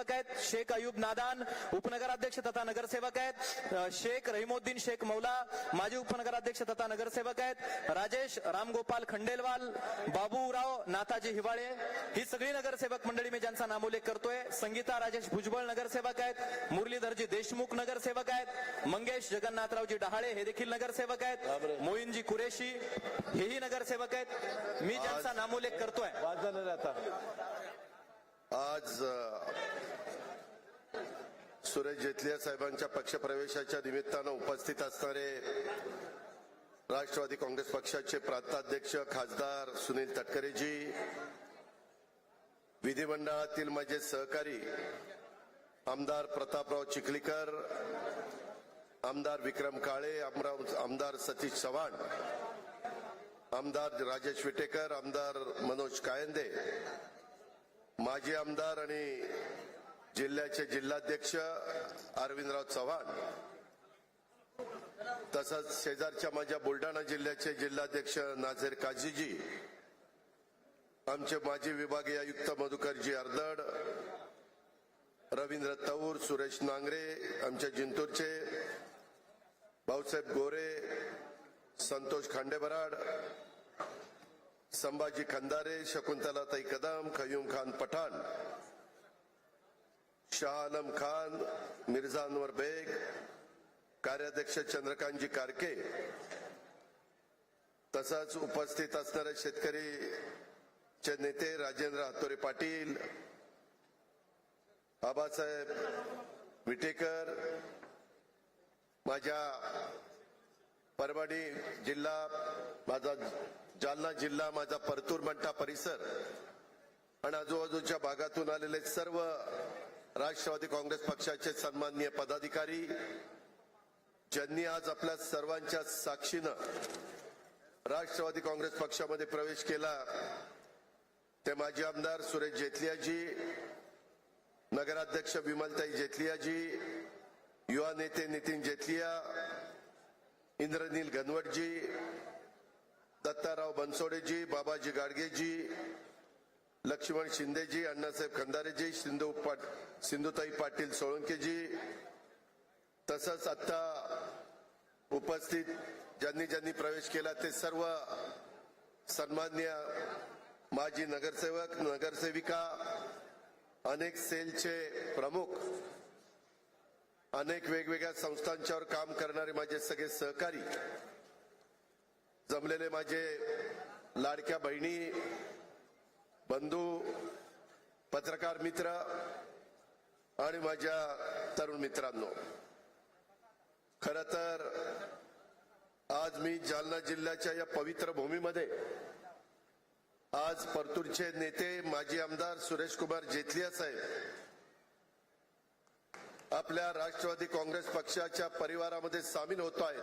नगरसेवक आहेत शेख अयूब नादान, उपनगराध्यक्ष तथा नगरसेवक आहेत शेख रहीमोद्दीन शेख मौला, माजी उपनगराध्यक्ष तथा नगरसेवक आहेत राजेश रामगोपाल खंडेलवाल, बाबूराव नाथाजी हिवाळे, ही सगळी नगरसेवक मंडळी मी ज्यांचा नामोल्लेख करतोय. संगीता राजेश भुजबळ नगरसेवक आहेत, मुरलीधरजी देशमुख नगरसेवक आहेत, मंगेश जगन्नाथरावजी डहाळे हे देखील नगरसेवक आहेत, मोईनजी कुरेशी हेही नगरसेवक आहेत. मी ज्यांचा नामोल्लेख करतोय. आज सुरेश जेतलिया साहेबांच्या पक्षप्रवेशाच्या निमित्तानं उपस्थित असणारे राष्ट्रवादी काँग्रेस पक्षाचे प्रांताध्यक्ष खासदार सुनील तटकरेजी, विधिमंडळातील माझे सहकारी आमदार प्रतापराव चिखलीकर, आमदार विक्रम काळे, आमदार सतीश चव्हाण, आमदार राजेश विटेकर, आमदार मनोज कायंदे, माजी आमदार आणि जिल्ह्याचे जिल्हाध्यक्ष अरविंदराव चव्हाण, तसंच शेजारच्या माझ्या बुलढाणा जिल्ह्याचे जिल्हाध्यक्ष नाझीर काझीजी, आमचे माजी विभागीय आयुक्त मधुकरजी अर्दड, रवींद्र तौर, सुरेश नांगरे, आमच्या जिंतूरचे भाऊसाहेब गोरे, संतोष खांडेबराड, संभाजी खंदारे, शकुंतलाताई कदम, खयूम खान पठाण, शाह आलम खान, मिर्झा अनवर बेग, कार्याध्यक्ष चंद्रकांतजी कारके, तसंच उपस्थित असणारे शेतकरीचे नेते राजेंद्र हातोरे पाटील, आबासाहेब विटेकर, माझ्या परभणी जिल्हा, माझा जालना जिल्हा, माझा परतूर मंठा परिसर आणि आजूबाजूच्या भागातून आलेले सर्व राष्ट्रवादी काँग्रेस पक्षाचे सन्माननीय पदाधिकारी ज्यांनी आज आपल्या सर्वांच्या साक्षीनं राष्ट्रवादी काँग्रेस पक्षामध्ये प्रवेश केला, ते माजी आमदार सुरेश जेतलियाजी, नगराध्यक्ष विमलताई जेतलियाजी, युवा नेते नितीन जेतलिया, इंद्रनील गणवटजी, दत्ताराव बनसोडेजी, बाबाजी गाडगेजी, लक्ष्मण शिंदेजी, अण्णासाहेब खंदारेजी, सिंधुताई पाटील सोळंकेजी, तसंच आता उपस्थित ज्यांनी ज्यांनी प्रवेश केला ते सर्व सन्माननीय माजी नगरसेवक, नगरसेविका, अनेक सेलचे प्रमुख, अनेक वेगवेगळ्या संस्थांच्यावर काम करणारे माझे सगळे सहकारी, जमलेले माझे लाडक्या बहिणी, बंधू, पत्रकार मित्र आणि माझ्या तरुण मित्रांनो, खरं तर आज मी जालना जिल्ह्याच्या या पवित्र भूमीमध्ये आज परतूरचे नेते माजी आमदार सुरेश कुमार जेतलिया साहेब आपल्या राष्ट्रवादी काँग्रेस पक्षाच्या परिवारामध्ये सामील होत आहेत.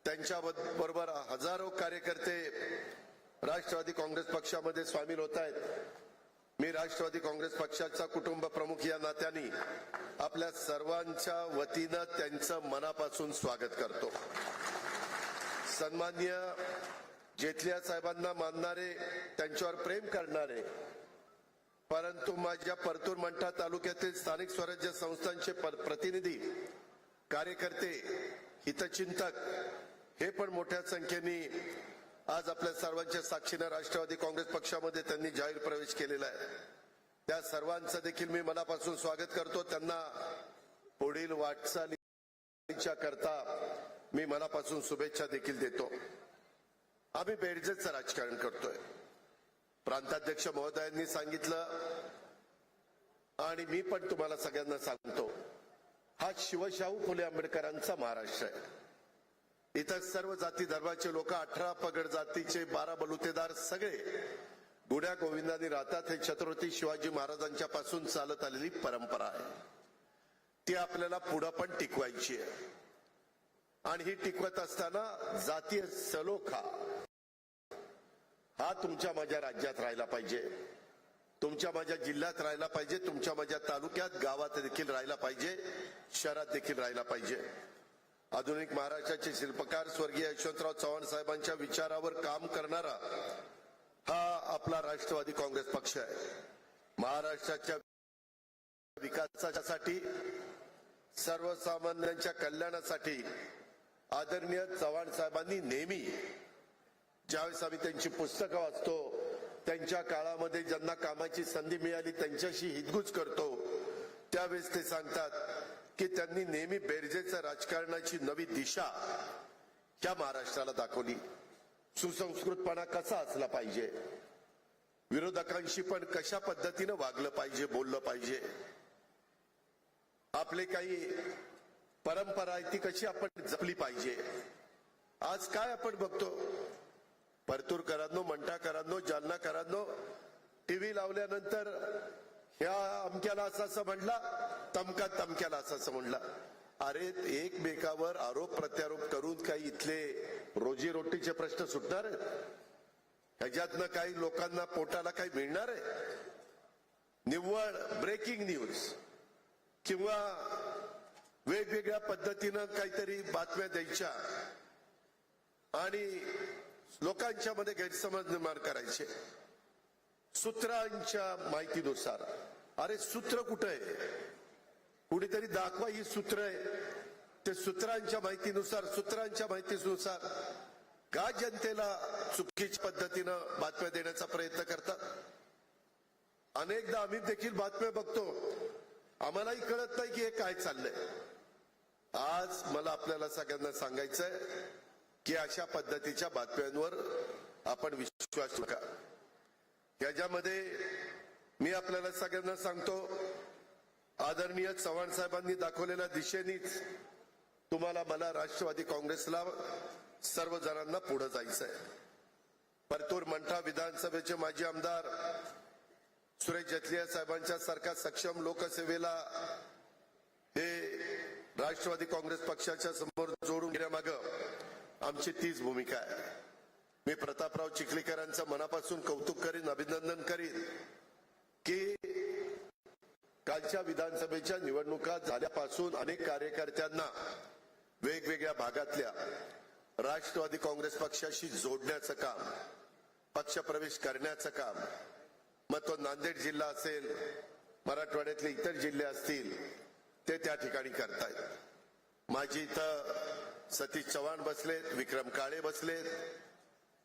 त्यांच्या बरोबर हजारो कार्यकर्ते राष्ट्रवादी काँग्रेस पक्षामध्ये सामील होत आहेत. मी राष्ट्रवादी काँग्रेस पक्षाचा कुटुंब प्रमुख या नात्याने आपल्या सर्वांच्या वतीनं त्यांचं मनापासून स्वागत करतो. सन्माननीय जेतलिया साहेबांना मानणारे, त्यांच्यावर प्रेम करणारे, परंतु माझ्या परतूर मंठा तालुक्यातील स्थानिक स्वराज्य संस्थांचे प्रतिनिधी, कार्यकर्ते, हितचिंतक हे पण मोठ्या संख्येने आज आपल्या सर्वांच्या साक्षीने राष्ट्रवादी काँग्रेस पक्षामध्ये त्यांनी जाहीर प्रवेश केलेला आहे. त्या सर्वांचं देखील मी मनापासून स्वागत करतो. त्यांना पुढील वाटचालीच्या करता मी मनापासून शुभेच्छा देखील देतो. आम्ही बेडजेचं राजकारण करतोय, प्रांताध्यक्ष महोदयांनी सांगितलं आणि मी पण तुम्हाला सगळ्यांना सांगतो, हा शिवशाहू फुले आंबेडकरांचा महाराष्ट्र आहे. इथं सर्व जाती धर्माचे लोक, 18 पगड जातीचे 12 बलुतेदार सगळे गुड्या गोविंदांनी राहतात. हे छत्रपती शिवाजी महाराजांच्या पासून चालत आलेली परंपरा आहे. ती आपल्याला पुढे पण टिकवायची आहे आणि ही टिकवत असताना जातीय सलोखा हा तुमच्या माझ्या राज्यात राहिला पाहिजे, तुमच्या माझ्या जिल्ह्यात राहिला पाहिजे, तुमच्या माझ्या तालुक्यात, गावात देखील राहिला पाहिजे, शहरात देखील राहिला पाहिजे. आधुनिक महाराष्ट्राचे शिल्पकार स्वर्गीय यशवंतराव चव्हाण साहेबांच्या विचारावर काम करणारा हा आपला राष्ट्रवादी काँग्रेस पक्ष आहे. महाराष्ट्राच्या विकासासाठी सर्वसामान्यांच्या कल्याणासाठी आदरणीय चव्हाण साहेबांनी नेहमी ज्यावेळेस आम्ही त्यांची पुस्तकं वाचतो, त्यांच्या काळामध्ये ज्यांना कामाची संधी मिळाली त्यांच्याशी हितगुज करतो, त्यावेळेस ते सांगतात की त्यांनी नेहमी बेरजेचं राजकारणाची नवी दिशा या महाराष्ट्राला दाखवली. सुसंस्कृतपणा कसा असला पाहिजे, विरोधकांशी पण कशा पद्धतीनं वागलं पाहिजे, बोललं पाहिजे, आपले काही परंपरा आहे ती कशी आपण जपली पाहिजे. आज काय आपण बघतो, परतूरकरांनो, मंठाकरांनो, जालनाकरांनो, टीव्ही लावल्यानंतर ह्या अमक्याला असं म्हणला, तमक्याला असं म्हणला. अरे एकमेकावर आरोप प्रत्यारोप करून काही इथले रोजीरोटीचे प्रश्न सुटणार आहेत? ह्याच्यातनं काही लोकांना पोटाला काही मिळणार आहे? निव्वळ ब्रेकिंग न्यूज किंवा वेगवेगळ्या पद्धतीनं काहीतरी बातम्या द्यायच्या आणि लोकांच्या मध्ये गैरसमज निर्माण करायचे सूत्रांच्या माहितीनुसार. अरे सूत्र कुठं आहे? कुणीतरी दाखवा ही सूत्र आहे. ते सूत्रांच्या माहितीनुसार का जनतेला चुकीच्या पद्धतीनं बातम्या देण्याचा प्रयत्न करतात? अनेकदा आम्ही देखील बातम्या बघतो, आम्हालाही कळत नाही की हे काय चाललंय. आज मला आपल्याला सगळ्यांना सांगायचंय की अशा पद्धतीच्या बातम्यांवर आपण विश्वास नका. याच्यामध्ये मी आपल्याला सगळ्यांना सांगतो, आदरणीय चव्हाण साहेबांनी दाखवलेल्या दिशेनीच तुम्हाला, मला, राष्ट्रवादी काँग्रेसला सर्व जणांना पुढे जायचंय. परतूर मंठा विधानसभेचे माजी आमदार सुरेश जैतलिया साहेबांच्या सारखा सक्षम लोकसेवेला हे राष्ट्रवादी काँग्रेस पक्षाच्या समोर जोडून घेण्यामागं आमची तीच भूमिका आहे. मी प्रतापराव चिखलीकरांचं मनापासून कौतुक करीन, अभिनंदन करीन की कालच्या विधानसभेच्या निवडणुका झाल्यापासून अनेक कार्यकर्त्यांना वेगवेगळ्या भागातल्या राष्ट्रवादी काँग्रेस पक्षाशी जोडण्याचं काम, पक्षप्रवेश करण्याचं काम, मग तो नांदेड जिल्हा असेल, मराठवाड्यातले इतर जिल्हे असतील, ते त्या ठिकाणी करतायत. माझी इथं सतीश चव्हाण बसलेत, विक्रम काळे बसलेत,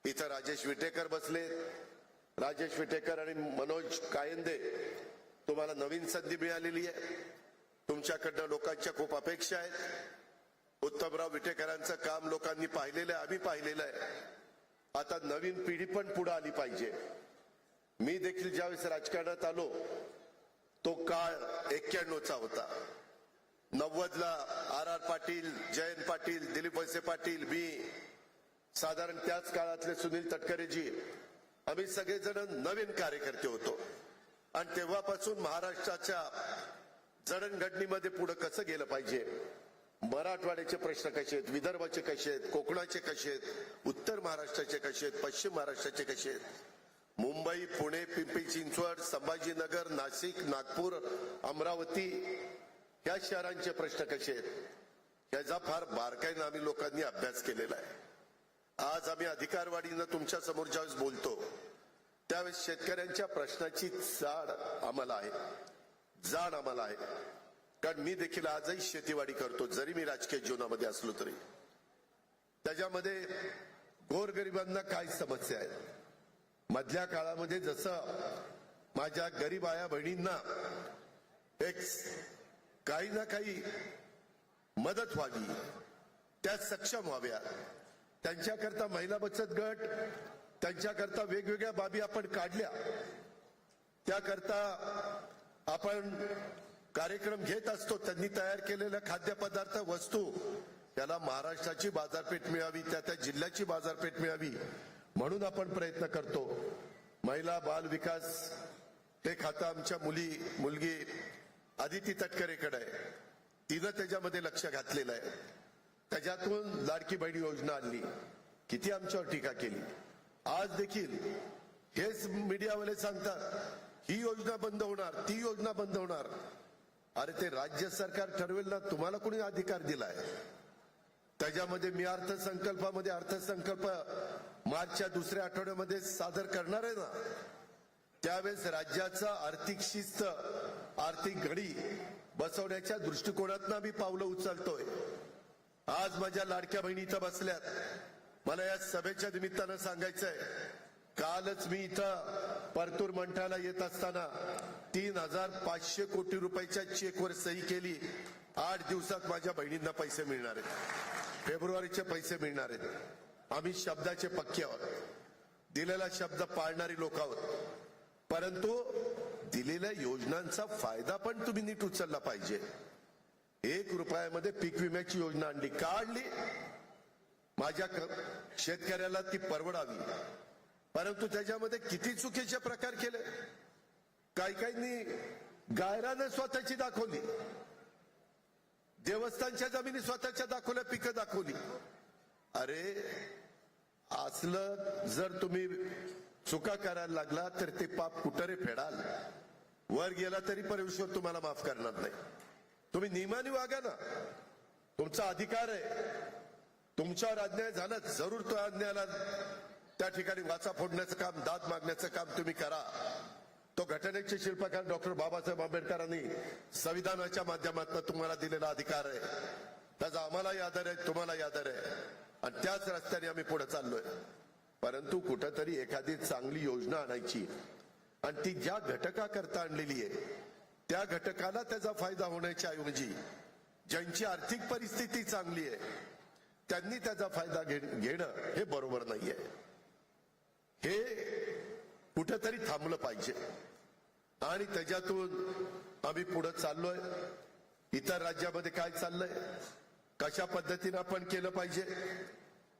इथं राजेश विटेकर बसलेत. राजेश विटेकर आणि मनोज कायंदे, तुम्हाला नवीन संधी मिळालेली आहे, तुमच्याकडनं लोकांच्या खूप अपेक्षा आहेत. उत्तमराव विटेकरांचं काम लोकांनी पाहिलेलं आहे, आम्ही पाहिलेलं आहे. आता नवीन पिढी पण पुढे आली पाहिजे. मी देखील ज्यावेळेस राजकारणात आलो तो काळ 91चा होता. 90ला आर पाटील, जयंत पाटील, दिलीप वळसे पाटील, मी, साधारण त्याच काळातले सुनील तटकरेजी, आम्ही सगळेजण नवीन कार्यकर्ते होतो. आणि तेव्हापासून महाराष्ट्राच्या जडणघडणीमध्ये पुढे कसं गेलं पाहिजे, मराठवाड्याचे प्रश्न कसे आहेत, विदर्भाचे कसे आहेत, कोकणाचे कसे आहेत, उत्तर महाराष्ट्राचे कसे आहेत, पश्चिम महाराष्ट्राचे कसे आहेत, मुंबई, पुणे, पिंपरी चिंचवड, संभाजीनगर, नाशिक, नागपूर, अमरावती या शहरांचे प्रश्न कसे आहेत, याचा फार बारकाईनं आम्ही लोकांनी अभ्यास केलेला आहे. आज आम्ही अधिकारवाढीनं तुमच्या समोर ज्यावेळेस बोलतो त्यावेळेस शेतकऱ्यांच्या प्रश्नाची जाण आम्हाला आहे. कारण मी देखील आजही शेतीवाडी करतो, जरी मी राजकीय जीवनामध्ये असलो तरी. त्याच्यामध्ये गोरगरिबांना काय समस्या आहेत, मधल्या काळामध्ये जसं माझ्या गरीब आया बहिणींना एक काही ना काही मदत व्हावी, त्या सक्षम व्हाव्या, त्यांच्याकरता महिला बचत गट, त्यांच्याकरता वेगवेगळ्या बाबी आपण काढल्या. त्याकरता आपण कार्यक्रम घेत असतो. त्यांनी तयार केलेल्या खाद्यपदार्थ, वस्तू, त्याला महाराष्ट्राची बाजारपेठ मिळावी, त्या जिल्ह्याची बाजारपेठ मिळावी म्हणून आपण प्रयत्न करतो. महिला बाल विकास हे खातं आमच्या मुलगी आदिती तटकरेकडे आहे, तिनं त्याच्यामध्ये लक्ष घातलेलं आहे. त्याच्यातून लाडकी बहीण योजना आणली, किती आमच्यावर टीका केली. आज देखील हेच मीडियावाले सांगतात ही योजना बंद होणार, ती योजना बंद होणार. अरे ते राज्य सरकार ठरवेल ना, तुम्हाला कोणी अधिकार दिलाय? त्याच्यामध्ये मी अर्थसंकल्प मार्चच्या दुसऱ्या आठवड्यामध्ये सादर करणार आहे ना, त्यावेळेस राज्याचा आर्थिक शिस्त, आर्थिक घडी बसवण्याच्या दृष्टिकोनातून आम्ही पावलं उचलतोय. आज माझ्या लाडक्या बहिणी इथं बसल्यात. मला या सभेच्या निमित्तानं सांगायचंय, कालच मी इथं परतूर मंठाला येत असताना 3,500 कोटी रुपयाच्या चेकवर सही केली. 8 दिवसात माझ्या बहिणींना पैसे मिळणार आहेत, फेब्रुवारीचे पैसे मिळणार आहेत. आम्ही शब्दाचे पक्के आहोत, दिलेला शब्द पाळणारी लोक आहोत. परंतु दिलेल्या योजनांचा फायदा पण तुम्ही नीट उचलला पाहिजे. 1 रुपयामध्ये पीक विम्याची योजना आणली, काढली, माझ्या शेतकऱ्याला ती परवडावी. परंतु त्याच्यामध्ये किती चुकीचे प्रकार केले. काहींनी गायरानं स्वतःची दाखवली, देवस्थानच्या जमिनी स्वतःच्या दाखवल्या, पिकं दाखवली. अरे असलं जर तुम्ही चुका करायला लागला तर ते पाप कुठं रे फेडाल. वर गेला तरी परमेश्वर तुम्हाला माफ करणार नाही. तुम्ही नियमाने वागा ना, तुमचा अधिकार आहे. तुमच्यावर अन्याय झाला, जरूर तो अन्यायाला त्या ठिकाणी वाचा फोडण्याचं काम, दाद मागण्याचं काम तुम्ही करा. तो घटनेचे शिल्पकार डॉक्टर बाबासाहेब आंबेडकरांनी संविधानाच्या माध्यमातून तुम्हाला दिलेला अधिकार आहे. त्याचा आम्हालाही आदर आहे, तुम्हालाही आदर आहे, आणि त्याच रस्त्याने आम्ही पुढे चाललोय. परंतु कुठंतरी एखादी चांगली योजना आणायची आणि ती ज्या घटकाकरता आणलेली आहे त्या घटकाला त्याचा फायदा होण्याच्या ऐवजी ज्यांची आर्थिक परिस्थिती चांगली आहे त्यांनी त्याचा फायदा घेणं हे बरोबर नाहीये. हे कुठंतरी थांबलं पाहिजे आणि त्याच्यातून आम्ही पुढे चाललोय. इतर राज्यामध्ये काय चाललंय, कशा पद्धतीने आपण केलं पाहिजे.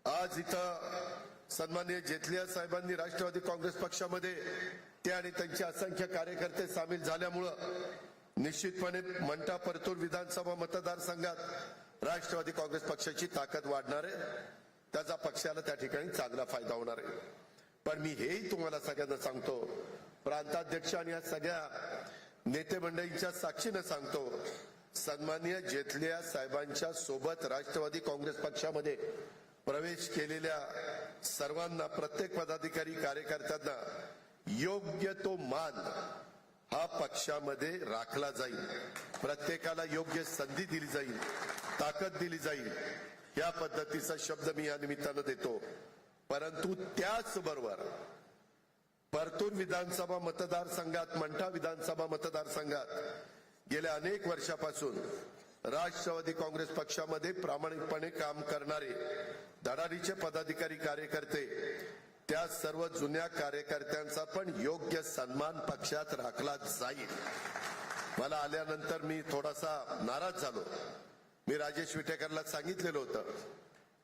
आज इथं सन्माननीय जेटली साहेबांनी राष्ट्रवादी काँग्रेस पक्षामध्ये ते आणि त्यांचे असंख्य कार्यकर्ते सामील झाल्यामुळं निश्चितपणे मंठा परतूर विधानसभा मतदारसंघात राष्ट्रवादी काँग्रेस पक्षाची ताकद वाढणार आहे. त्याचा पक्षाला त्या ठिकाणी चांगला फायदा होणार आहे. पण मी हेही तुम्हाला सगळ्यांना सांगतो, प्रांताध्यक्ष आणि या सगळ्या नेते मंडळींच्या साक्षीनं सांगतो, सन्माननीय जेटली साहेबांच्या सोबत राष्ट्रवादी काँग्रेस पक्षामध्ये प्रवेश केलेल्या सर्वांना, प्रत्येक पदाधिकारी कार्यकर्त्यांना योग्य तो मान हा पक्षामध्ये राखला जाईल. प्रत्येकाला योग्य संधी दिली जाईल, ताकद दिली जाईल. या पद्धतीचा शब्द मी या निमित्तानं देतो. परंतु त्याचबरोबर परतूर विधानसभा मतदारसंघात, मंठा विधानसभा मतदारसंघात गेल्या अनेक वर्षापासून राष्ट्रवादी काँग्रेस पक्षामध्ये प्रामाणिकपणे काम करणारे धडाडीचे पदाधिकारी कार्यकर्ते, त्या सर्व जुन्या कार्यकर्त्यांचा पण योग्य सन्मान पक्षात राखला जाईल. मला आल्यानंतर मी थोडासा नाराज झालो. मी राजेश विटेकरला सांगितलेलं होतं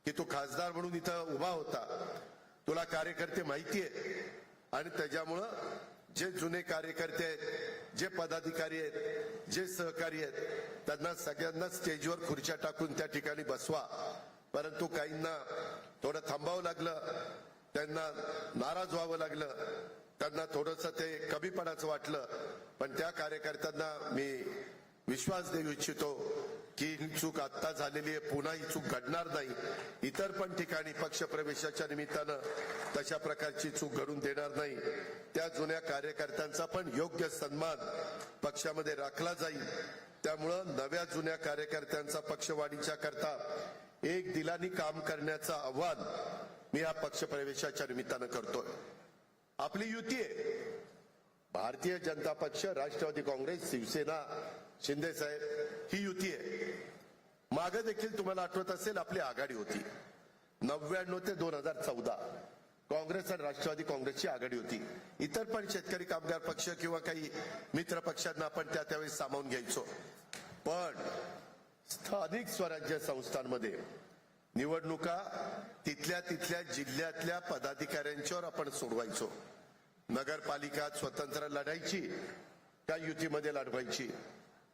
की तू खासदार म्हणून इथं उभा होता, तुला कार्यकर्ते माहितीये, आणि त्याच्यामुळं जे जुने कार्यकर्ते आहेत, जे पदाधिकारी आहेत, जे सहकारी आहेत, त्यांना सगळ्यांना स्टेजवर खुर्च्या टाकून त्या ठिकाणी बसवा. परंतु काहींना थोडं थांबावं लागलं, त्यांना नाराज व्हावं लागलं, त्यांना थोडंसं ते कमीपणाचं वाटलं. पण त्या कार्यकर्त्यांना मी विश्वास देऊ इच्छितो की ही चूक आत्ता झालेली आहे, पुन्हा ही चूक घडणार नाही. इतर पण ठिकाणी पक्ष प्रवेशाच्या निमित्तानं तशा प्रकारची चूक घडून देणार नाही. त्या जुन्या कार्यकर्त्यांचा पण योग्य सन्मान पक्षामध्ये राखला जाईल. त्यामुळं नव्या जुन्या कार्यकर्त्यांचा पक्षवाढीच्या करता एक दिलानी काम करण्याचं आव्हान मी या पक्ष प्रवेशाच्या निमित्तानं करतोय. आपली युती आहे, भारतीय जनता पक्ष, राष्ट्रवादी काँग्रेस, शिवसेना, शिंदे साहेब, ही युती आहे. मागे देखील तुम्हाला आठवत असेल आपली आघाडी होती. 99 ते 2014 काँग्रेस आणि राष्ट्रवादी काँग्रेसची आघाडी होती. इतर पण शेतकरी कामगार पक्ष किंवा काही मित्र पक्षांना आपण त्यावेळेस सामावून घ्यायचो. पण स्थानिक स्वराज्य संस्थांमध्ये निवडणुका तिथल्या जिल्ह्यातल्या पदाधिकाऱ्यांच्यावर आपण सोडवायचो. नगरपालिका स्वतंत्र लढायची का युतीमध्ये लढवायची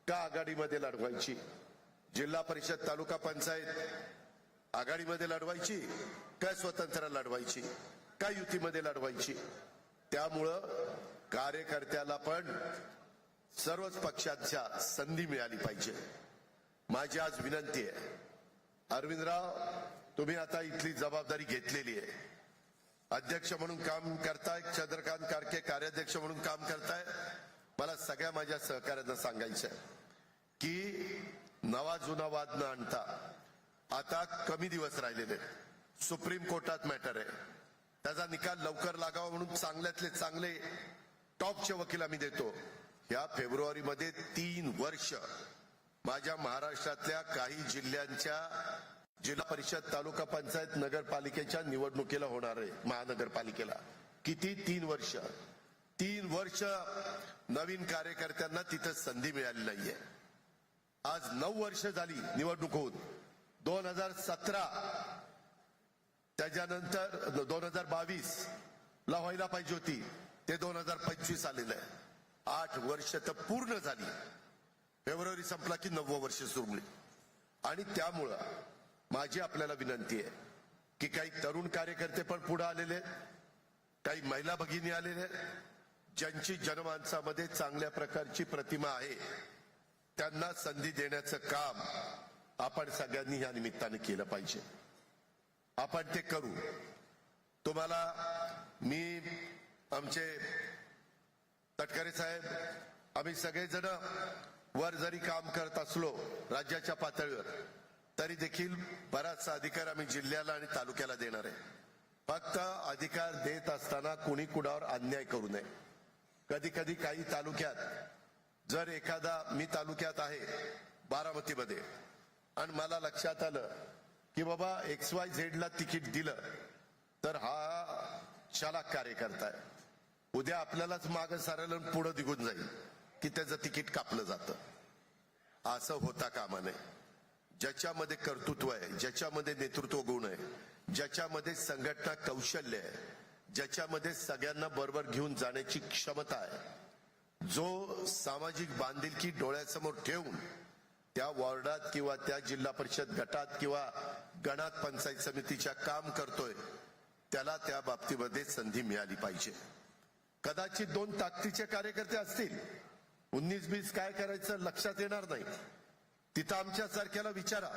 का आघाडीमध्ये लढवायची, जिल्हा परिषद तालुका पंचायत आघाडीमध्ये लढवायची का स्वतंत्र लढवायची का युतीमध्ये लढवायची. त्यामुळं कार्यकर्त्याला पण सर्वच पक्षांच्या संधी मिळाली पाहिजे. माझी आज विनंती आहे, अरविंदराव, तुम्ही आता इथली जबाबदारी घेतलेली आहे. अध्यक्ष म्हणून काम करताय, चंद्रकांत कारके कार्याध्यक्ष म्हणून काम करताय. मला सगळ्या माझ्या सहकार्यांना सांगायचं आहे की नवा जुना वाद न आणता आता कमी दिवस राहिलेले, सुप्रीम कोर्टात मॅटर आहे, त्याचा निकाल लवकर लागावा म्हणून चांगल्यातले चांगले टॉपचे वकील आम्ही देतो. या फेब्रुवारीमध्ये 3 वर्ष माझ्या महाराष्ट्रातल्या काही जिल्ह्यांच्या जिल्हा परिषद, तालुका पंचायत, नगरपालिकेच्या निवडणुकीला होणार आहे. महानगरपालिकेला किती? 3 वर्ष. 3 वर्ष नवीन कार्यकर्त्यांना तिथं संधी मिळाली नाहीये. आज 9 वर्ष झाली निवडणूक होऊन. 2017 त्याच्यानंतर 2022 ला व्हायला पाहिजे होती, ते 2025 आलेलं आहे. 8 वर्ष तर पूर्ण झाली. फेब्रुवारी संपला की 9वं वर्ष सुरू. आणि त्यामुळं माझी आपल्याला विनंती आहे की काही तरुण कार्यकर्ते पण पुढे आलेले आहेत, काही महिला भगिनी आलेले आहेत, ज्यांची जनमानसामध्ये चांगल्या प्रकारची प्रतिमा आहे, त्यांना संधी देण्याचं काम आपण सगळ्यांनी या निमित्ताने केलं पाहिजे. आपण ते करू. तुम्हाला मी, आमचे तटकरे साहेब, आम्ही सगळेजण वर जरी काम करत असलो राज्याच्या पातळीवर, तरी देखील बराचसा अधिकार आम्ही जिल्ह्याला आणि तालुक्याला देणार आहे. फक्त अधिकार देत असताना कुणी कुणावर अन्याय करू नये. कधी कधी काही तालुक्यात जर एखादा, मी तालुक्यात आहे बारामतीमध्ये, आणि मला लक्षात आलं की बाबा XYZ ला तिकीट दिलं तर हा चालाक कार्यकर्ता आहे, उद्या आपल्यालाच मागं सारायला पुढं निघून जाईल की त्याचं तिकीट कापलं जातं. असं होता कामा नये. ज्याच्यामध्ये कर्तृत्व आहे, ज्याच्यामध्ये नेतृत्व गुण आहे, ज्याच्यामध्ये संघटना कौशल्य आहे, ज्याच्यामध्ये सगळ्यांना बरोबर घेऊन जाण्याची क्षमता आहे, जो सामाजिक बांधिलकी डोळ्यासमोर ठेवून त्या वॉर्डात किंवा त्या जिल्हा परिषद गटात किंवा गणात पंचायत समितीच्या काम करतोय, त्याला त्या बाबतीमध्ये संधी मिळाली पाहिजे. कदाचित 2 ताकदीचे कार्यकर्ते असतील, 19-20 काय करायचं लक्षात येणार नाही. तिथं आमच्या सारख्याला विचारा,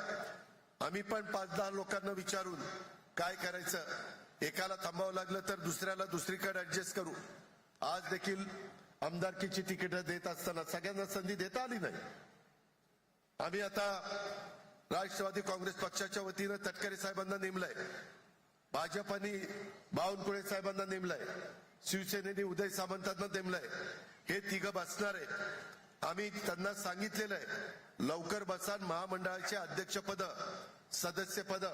आम्ही पण 5-10 लोकांना विचारून काय करायचं, एकाला थांबावं लागलं तर दुसऱ्याला दुसरीकडे ऍडजस्ट करू. आज देखील आमदारकीची तिकीट देत असताना सगळ्यांना संधी देता आली नाही. आम्ही आता राष्ट्रवादी काँग्रेस पक्षाच्या वतीनं तटकरे साहेबांना नेमलंय, भाजपनी बावनकुळे साहेबांना नेमलंय, शिवसेनेने उदय सामंतांना नेमलंय. हे 3 बसणार आहेत. आम्ही त्यांना सांगितलेलं आहे लवकर बसा, महामंडळाचे अध्यक्षपद, सदस्यपद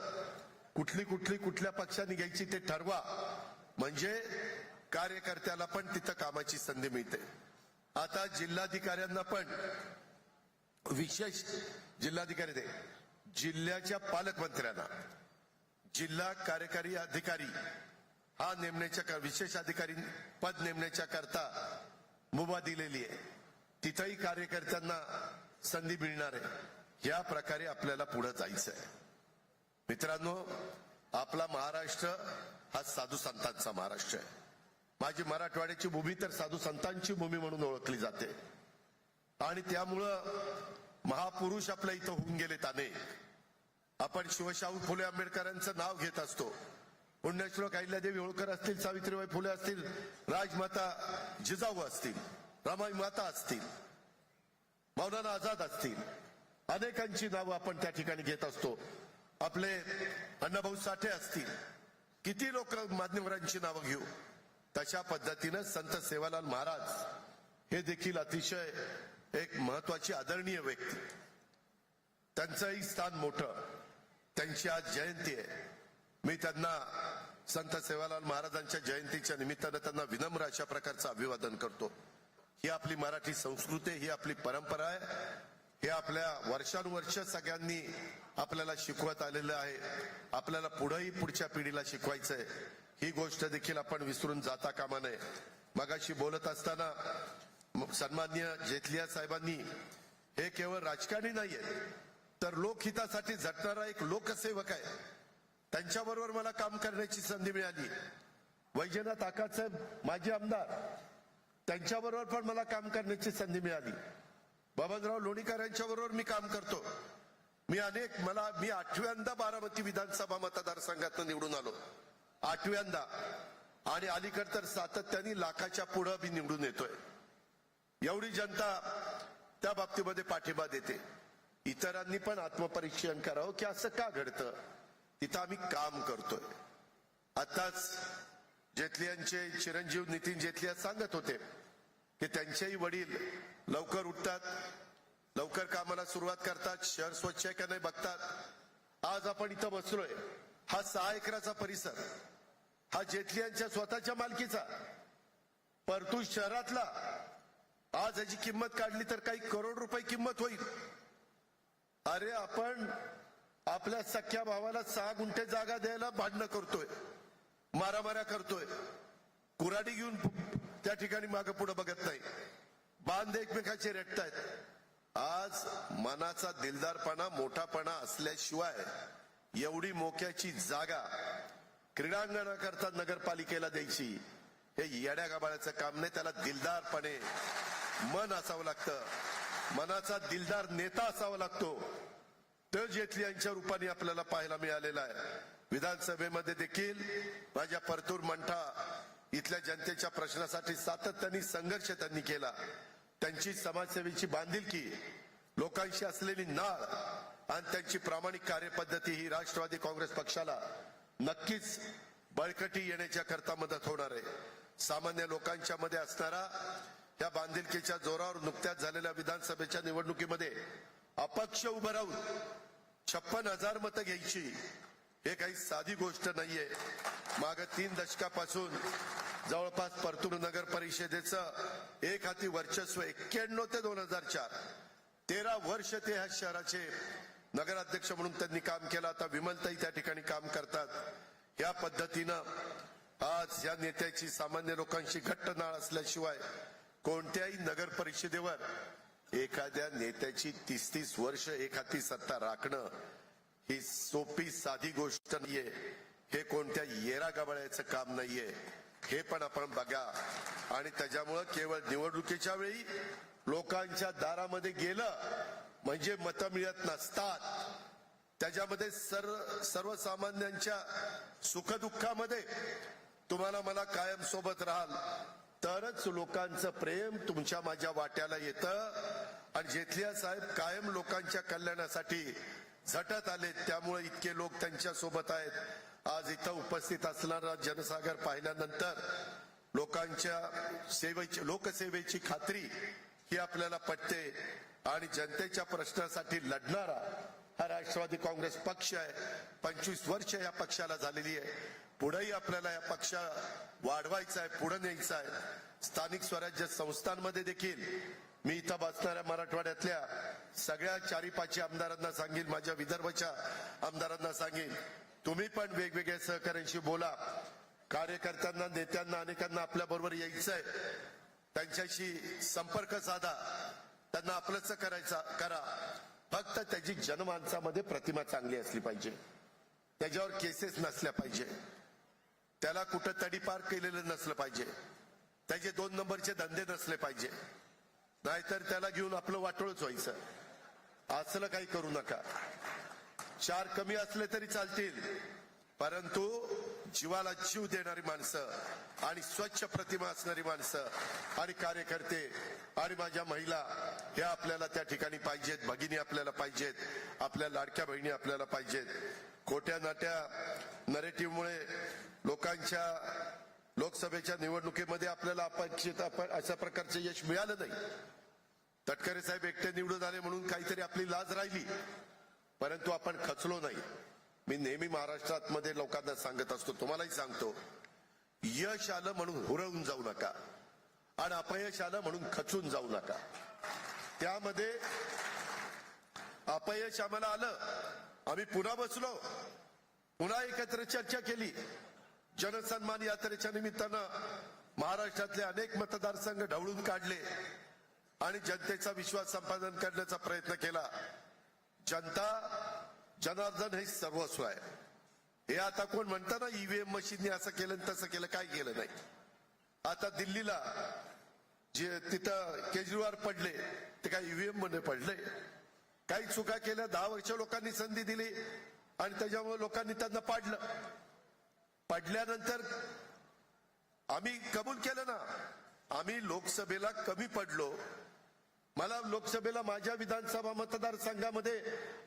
कुठल्या पक्षाने घ्यायची ते ठरवा, म्हणजे कार्यकर्त्याला पण तिथं कामाची संधी मिळते. आता जिल्हाधिकाऱ्यांना पण, विशेष जिल्हाधिकारी ते जिल्ह्याच्या पालकमंत्र्यांना जिल्हा कार्यकारी अधिकारी हा नेमण्याच्या, विशेष अधिकारी पद नेमण्याच्या करता मुभा दिलेली आहे. तिथंही कार्यकर्त्यांना संधी मिळणार आहे. या प्रकारे आपल्याला पुढे जायचं आहे. मित्रांनो, आपला महाराष्ट्र हा साधू संतांचा महाराष्ट्र आहे. माझी मराठवाड्याची भूमी तर साधू संतांची भूमी म्हणून ओळखली जाते. आणि त्यामुळं महापुरुष आपल्या इथं होऊन गेलेत अनेक. आपण शिवशाहू फुले आंबेडकरांचं नाव घेत असतो. पुण्यश्लोक अहिल्यादेवी होळकर असतील, सावित्रीबाई फुले असतील, राजमाता जिजाऊ असतील, रमाई माता असतील, मौलाना आझाद असतील, अनेकांची नावं आपण त्या ठिकाणी घेत असतो. आपले अण्णाभाऊ साठे असतील, किती लोक मान्यवरांची नावं घेऊ. तशा पद्धतीनं संत सेवालाल महाराज हे देखील अतिशय एक महत्वाची आदरणीय व्यक्ती. त्यांचंही स्थान मोठं. त्यांची आज जयंती आहे. मी त्यांना, संत सेवालाल महाराजांच्या जयंतीच्या निमित्तानं त्यांना विनम्र अशा प्रकारचं अभिवादन करतो. ही आपली मराठी संस्कृती, ही आपली परंपरा आहे. हे आपल्या वर्षानुवर्ष सगळ्यांनी आपल्याला शिकवत आलेलं आहे. आपल्याला पुढेही पुढच्या पिढीला शिकवायचंय. ही गोष्ट देखील आपण विसरून जाता कामा नये. मगाशी बोलत असताना सन्माननीय जेतलिया साहेबांनी, हे केवळ राजकारणी नाहीये तर लोकहितासाठी झटणारा एक लोकसेवक आहे. त्यांच्याबरोबर मला काम करण्याची संधी मिळाली. वैजनाथ आकासाहेब माजी आमदार, त्यांच्याबरोबर पण मला काम करण्याची संधी मिळाली. बबनराव लोणीकर यांच्याबरोबर मी काम करतो. मी 8व्यांदा बारामती विधानसभा मतदारसंघातून निवडून आलो. 8व्यांदा आणि अलीकडे तर सातत्याने लाखाच्या पुढं बी निवडून येतोय। एवढी जनता त्या बाबतीमध्ये पाठिंबा देते। इतरांनी पण आत्मपरीक्षण करावं की असं का घडतं, तिथं आम्ही काम करतोय। आताच जेटलियांचे चिरंजीव नितीन जेटलिया सांगत होते की त्यांचेही वडील लवकर उठतात, लवकर कामाला सुरुवात करतात, शहर स्वच्छ आहे का नाही बघतात। आज आपण इथं बसलोय, हा 6 एकराचा परिसर हा जेटलियांच्या स्वतःच्या मालकीचा, परतूर शहरातला। आज याची किंमत काढली तर काही करोड रुपये किंमत होईल। अरे आपण आपल्या सख्या भावाला 6 गुंठे जागा द्यायला भांडणं करतोय, मारामाऱ्या करतोय, कुऱ्हाडी घेऊन त्या ठिकाणी मागे पुढे बघत नाही, बांध एकमेकाचे रेटतायत। आज मनाचा दिलदारपणा मोठापणा असल्याशिवाय एवढी मोक्याची जागा क्रीडांगणाकरता नगरपालिकेला द्यायची हे येड्या गाबाळ्याचं काम नाही। त्याला दिलदारपणे मन असावं लागतं, मनाचा दिलदार नेता असावा लागतो। तर जेटली यांच्या रूपाने आपल्याला पाहायला मिळालेला आहे। विधानसभेमध्ये देखील माझ्या परतूर मंठा इथल्या जनतेच्या प्रश्नासाठी सातत्याने संघर्ष त्यांनी केला। त्यांची समाजसेवेची बांधिलकी, लोकांशी असलेली नाळ आणि त्यांची प्रामाणिक कार्यपद्धती ही राष्ट्रवादी काँग्रेस पक्षाला नक्कीच बळकटी येण्याच्या करता मदत होणार आहे। सामान्य लोकांच्या मध्ये असणारा या बांधिलकीच्या जोरावर नुकत्याच झालेल्या विधानसभेच्या निवडणुकीमध्ये अपक्ष उभं राहून 56,000 मतं घ्यायची हे काही साधी गोष्ट नाहीये। माग 3 दशकापासून जवळपास परतूर नगर परिषदेचं एक हाती वर्चस्व 91 ते 2004 13 वर्ष ते ह्या शहराचे नगराध्यक्ष म्हणून त्यांनी काम केलं। आता विमलताई त्या ठिकाणी काम करतात। या पद्धतीनं आज या नेत्याची सामान्य लोकांशी घट्ट नाळ असल्याशिवाय कोणत्याही नगर परिषदेवर एखाद्या नेत्याची 30-30 वर्ष एक हाती सत्ता राखणं ही सोपी साधी गोष्ट नाहीये। हे कोणत्या येरा गबाळ्याचं काम नाहीये, हे पण आपण बघा। आणि त्याच्यामुळं केवळ निवडणुकीच्या वेळी लोकांच्या दारामध्ये गेलं म्हणजे मतं मिळत नसतात। त्याच्यामध्ये सर्वसामान्यांच्या सुखदुःखामध्ये तुम्हाला मला कायम सोबत राहाल तरच लोकांचं प्रेम तुमच्या माझ्या वाट्याला येतं। आणि जेटलिया साहेब कायम लोकांच्या कल्याणासाठी झटत आले, त्यामुळे इतके लोक त्यांच्या सोबत आहेत। आज इथं उपस्थित असणारा जनसागर पाहिल्यानंतर लोकांच्या सेवेची लोकसेवेची खात्री ही आपल्याला पटते। आणि जनतेच्या प्रश्नासाठी लढणारा हा राष्ट्रवादी काँग्रेस पक्ष आहे। 25 वर्ष या पक्षाला झालेली आहे। पुढेही आपल्याला या पक्ष वाढवायचा आहे, पुढे न्यायचा आहे। स्थानिक स्वराज्य संस्थांमध्ये देखील मी इथं बसणाऱ्या मराठवाड्यातल्या सगळ्या 4-5 आमदारांना सांगेन, माझ्या विदर्भाच्या आमदारांना सांगेन, तुम्ही पण वेगवेगळ्या सहकाऱ्यांशी बोला। कार्यकर्त्यांना, नेत्यांना, अनेकांना आपल्या बरोबर यायचंय, त्यांच्याशी संपर्क साधा, त्यांना आपलंच करा। फक्त त्याची जनमानसामध्ये प्रतिमा चांगली असली पाहिजे, त्याच्यावर केसेस नसल्या पाहिजे, त्याला कुठं तडीपार केलेलं नसलं पाहिजे, त्याचे 2 नंबरचे धंदे नसले पाहिजे, नाहीतर त्याला घेऊन आपलं वाटोळच व्हायचं। असलं काही करू नका। 4 कमी असले तरी चालतील, परंतु जीवाला जीव देणारी माणसं आणि स्वच्छ प्रतिमा असणारी माणसं आणि कार्यकर्ते आणि माझ्या महिला ह्या आपल्याला त्या ठिकाणी पाहिजेत। भगिनी आपल्याला पाहिजेत, आपल्या लाडक्या बहिणी आपल्याला पाहिजेत। खोट्या नाट्या नरेटिव्हमुळे लोकांच्या लोकसभेच्या निवडणुकीमध्ये आपल्याला अपेक्षित अशा प्रकारचे यश मिळालं नाही। तटकरे साहेब एकटे निवडून आले म्हणून काहीतरी आपली लाज राहिली, परंतु आपण खचलो नाही। मी नेहमी महाराष्ट्रात मध्ये लोकांना सांगत असतो, तुम्हालाही सांगतो, यश आलं म्हणून हुरळून जाऊ नका आणि अपयश आलं म्हणून खचून जाऊ नका। त्यामध्ये अपयश आम्हाला आलं, आम्ही पुन्हा बसलो, पुन्हा एकत्र चर्चा केली। जनसन्मान यात्रेच्या निमित्तानं महाराष्ट्रातले अनेक मतदारसंघ ढवळून काढले आणि जनतेचा विश्वास संपादन करण्याचा प्रयत्न केला। जनता जनार्दन हे सर्वस्व आहे। हे आता कोण म्हणतं ना ईव्हीएम मशीनने असं केलं तसं केलं, काय केलं नाही। आता दिल्लीला जे तिथं केजरीवाल पडले ते काय ईव्हीएम मध्ये पडले? काही चुका केल्या, 10 वर्ष लोकांनी संधी दिली आणि त्याच्यामुळे लोकांनी त्यांना पाडलं। पडल्यानंतर आम्ही कबूल केलं ना, आम्ही लोकसभेला कमी पडलो. मला लोकसभेला माझ्या विधानसभा मतदारसंघामध्ये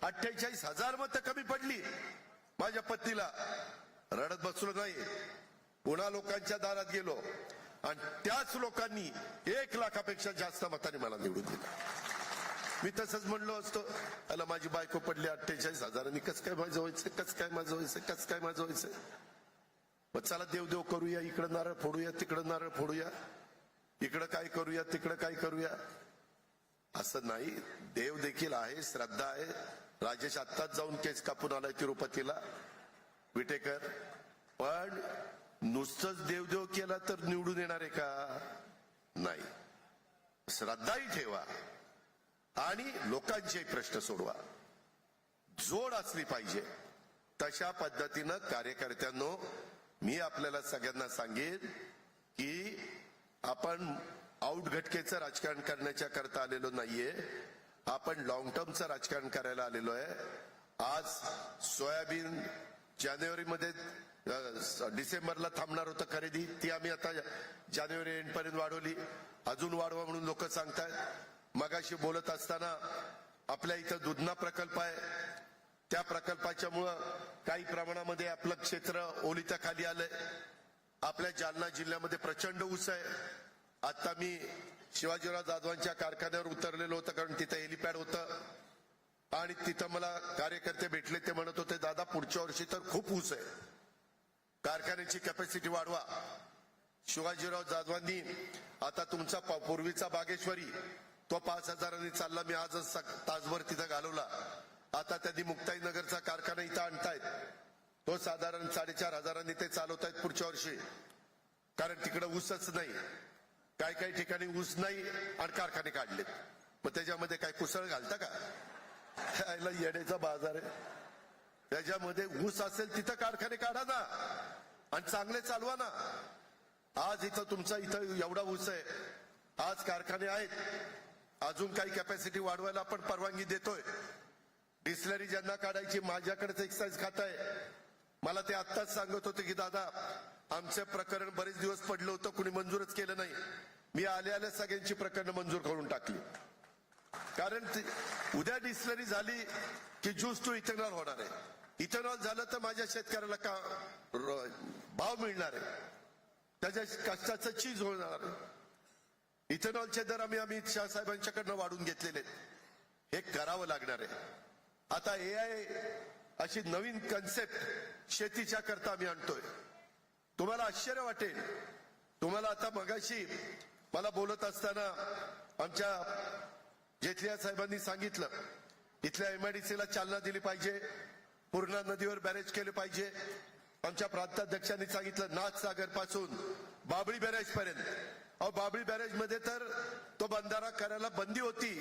48,000 मतं कमी पडली. माझ्या पत्नीला रडत बसलो नाही, पुन्हा लोकांच्या दारात गेलो आणि त्याच लोकांनी 1 लाखापेक्षा जास्त मतांनी मला निवडून दिलं. मी तसंच म्हणलो असतो, अला माझी बायको पडली 48,000, कस काय माझं व्हायचं, कस काय माझं व्हायचं, कस काय माझं व्हायचं. मग चला देव करूया, इकडं नारळ फोडूया, तिकडं नारळ फोडूया, इकडं काय करूया, तिकडं काय करूया. असं नाही, देव देखील आहे, श्रद्धा आहे. राजेश आत्ताच जाऊन केस कापून आलाय तिरुपतीला, विटेकर. पण नुसतंच देव केला तर निवडून येणार आहे का? नाही. श्रद्धाही ठेवा आणि लोकांचे प्रश्न सोडवा. जोड असली पाहिजे. तशा पद्धतीनं कार्यकर्त्यांनो, मी आपल्याला सगळ्यांना सांगेन की आपण आउटघटकेचं राजकारण करण्याच्या करता आलेलो नाहीये, आपण लॉंग टर्मचं राजकारण करायला आलेलो आहे. आज सोयाबीन जानेवारीमध्ये डिसेंबरला थांबणार होतं खरेदी, ती आम्ही आता जानेवारी एंड पर्यंत वाढवली. अजून वाढवा म्हणून लोक सांगतायत. मगाशी बोलत असताना आपल्या इथं दुधना प्रकल्प आहे, त्या प्रकल्पाच्या मुळे काही प्रमाणामध्ये आपलं क्षेत्र ओलिता खाली आलंय. आपल्या जालना जिल्ह्यामध्ये प्रचंड ऊस आहे. आता मी शिवाजीराव जाधवांच्या कारखान्यावर उतरलेलो होतं, कारण तिथं हेलिपॅड होतं आणि तिथं मला कार्यकर्ते भेटले. ते म्हणत होते, दादा पुढच्या वर्षी तर खूप ऊस आहे, कारखान्याची कॅपॅसिटी वाढवा. शिवाजीराव जाधवांनी आता तुमचा पूर्वीचा बागेश्वरी तो 5,000 चालला, मी आजच तासभर तिथं घालवला. आता त्यांनी मुक्ताईनगरचा कारखाना इथं आणतायत, तो साधारण 4,500 ते चालवतायत पुढच्या वर्षी, कारण तिकडे ऊसच नाही. काही ठिकाणी ऊस नाही आणि कारखाने काढलेत. मग त्याच्यामध्ये काय कुसळ घालता का? यायला येण्याचा बाजार आहे. त्याच्यामध्ये ऊस असेल तिथं कारखाने काढा ना आणि चांगले चालवा ना. आज इथं तुमचा इथं एवढा ऊस आहे, आज कारखाने आहेत, अजून काही कॅपॅसिटी वाढवायला आपण परवानगी देतोय. डिस्लरी ज्यांना काढायची, माझ्याकडेच एक्साइज खातं आहे. मला ते आत्ताच सांगत होते की दादा आमचं प्रकरण बरेच दिवस पडलं होतं, कुणी मंजूरच केलं नाही. मी आल्या सगळ्यांची प्रकरणं मंजूर करून टाकली, कारण उद्या डिस्लरी झाली की ज्यूस टू इथेनॉल होणार आहे. इथेनॉल झालं तर माझ्या शेतकऱ्याला का भाव मिळणार आहे, त्याच्या कष्टाचं चीज होणार आहे. इथेनॉलचे दर आम्ही अमित शाह साहेबांच्याकडनं वाढून घेतलेले, हे करावं लागणार आहे. आता AI अशी नवीन कन्सेप्ट शेतीच्या करता आम्ही आणतोय. तुम्हाला आश्चर्य वाटेल. तुम्हाला आता मगाशी मला बोलत असताना आमच्या जेतलिया साहेबांनी सांगितलं, इथल्या MIDC ला चालना दिली पाहिजे, पूर्णा नदीवर बॅरेज केले पाहिजे. आमच्या प्रांताध्यक्षांनी सांगितलं नाथसागर पासून बाबळी बॅरेज पर्यंत. अहो, बाबळी बॅरेज मध्ये तर तो बंधारा करायला बंदी होती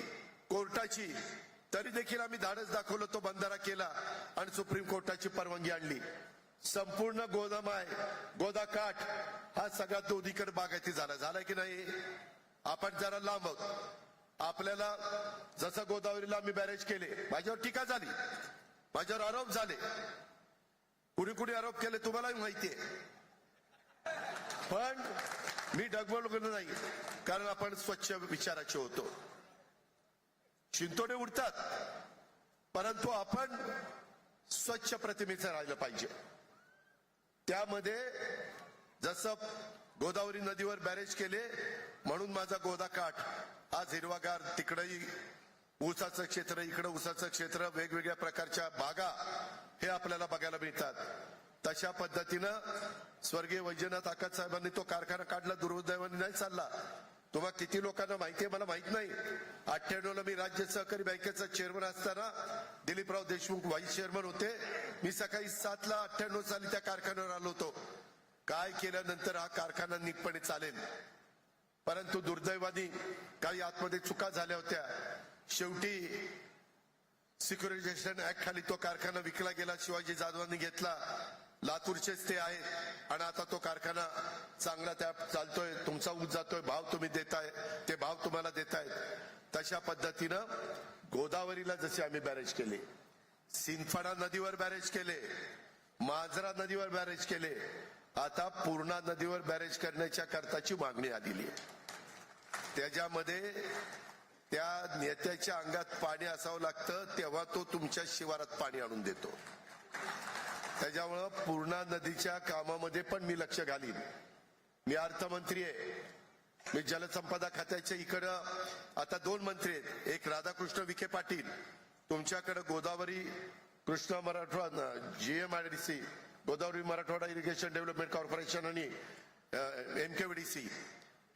कोर्टाची, तरी देखील आम्ही धाडस दाखवलं, तो बंधारा केला आणि सुप्रीम कोर्टाची परवानगी आणली. संपूर्ण गोदामाय गोदाकाठ हा सगळा दोन्हीकडे बागायती झालाय की नाही? आपण जरा लांब आहोत. आपल्याला जसं गोदावरीला आम्ही बॅरेज केले, माझ्यावर टीका झाली, माझ्यावर आरोप झाले. कुणी आरोप केले तुम्हालाही माहितीये, पण मी डगमगलो नाही, कारण आपण स्वच्छ विचाराचे होतो. शिंतोडे उडतात, परंतु आपण स्वच्छ प्रतिमेचं राहिलं पाहिजे. त्यामध्ये जसं गोदावरी नदीवर बॅरेज केले म्हणून माझा गोदाकाठ आज हिरवागार, तिकडही ऊसाचं क्षेत्र, इकडं ऊसाचं क्षेत्र, वेगवेगळ्या प्रकारच्या बागा हे आपल्याला बघायला मिळतात. तशा पद्धतीनं स्वर्गीय वैजनाथ आकाश साहेबांनी तो कारखाना काढला, दुर्दैवाने नाही चालला. तुम्हाला किती लोकांना माहितीये मला माहित नाही. 98 ला मी राज्य सहकारी बँकेचा चेअरमन असताना दिलीपराव देशमुख व्हाईस चेअरमन होते. मी सकाळी 7 ला 98 साली त्या कारखान्यावर आलो होतो. काय केल्यानंतर हा कारखाना नीटपणे चालेल, परंतु दुर्दैवाने काही आतमध्ये चुका झाल्या होत्या. शेवटी सिक्युरिटायझेशन ऍक्ट खाली तो कारखाना विकला गेला, शिवाजी जाधवांनी घेतला. लातूरचेच ते आहेत आणि आता तो कारखाना चांगला त्या चालतोय, तुमचा ऊस जातोय, भाव तुम्ही देताय, ते भाव तुम्हाला देतायत. तशा पद्धतीनं गोदावरीला जसे आम्ही बॅरेज केले, सिंदफणा नदीवर बॅरेज केले, मांजरा नदीवर बॅरेज केले, आता पूर्णा नदीवर बॅरेज करण्याच्या करताची मागणी आलेली आहे. त्याच्यामध्ये त्या नेत्याच्या अंगात पाणी असावं लागतं, तेव्हा तो तुमच्या शिवारात पाणी आणून देतो. त्याच्यामुळं पूर्णा नदीच्या कामामध्ये पण मी लक्ष घालीन. मी अर्थमंत्री आहे, मी जलसंपदा खात्याच्या इकडं आता 2 मंत्री आहेत. एक राधाकृष्ण विखे पाटील, तुमच्याकडे Godavari Krishna Marathwada GMIDC Godavari Marathwada irrigation development corporation आणि MKVDC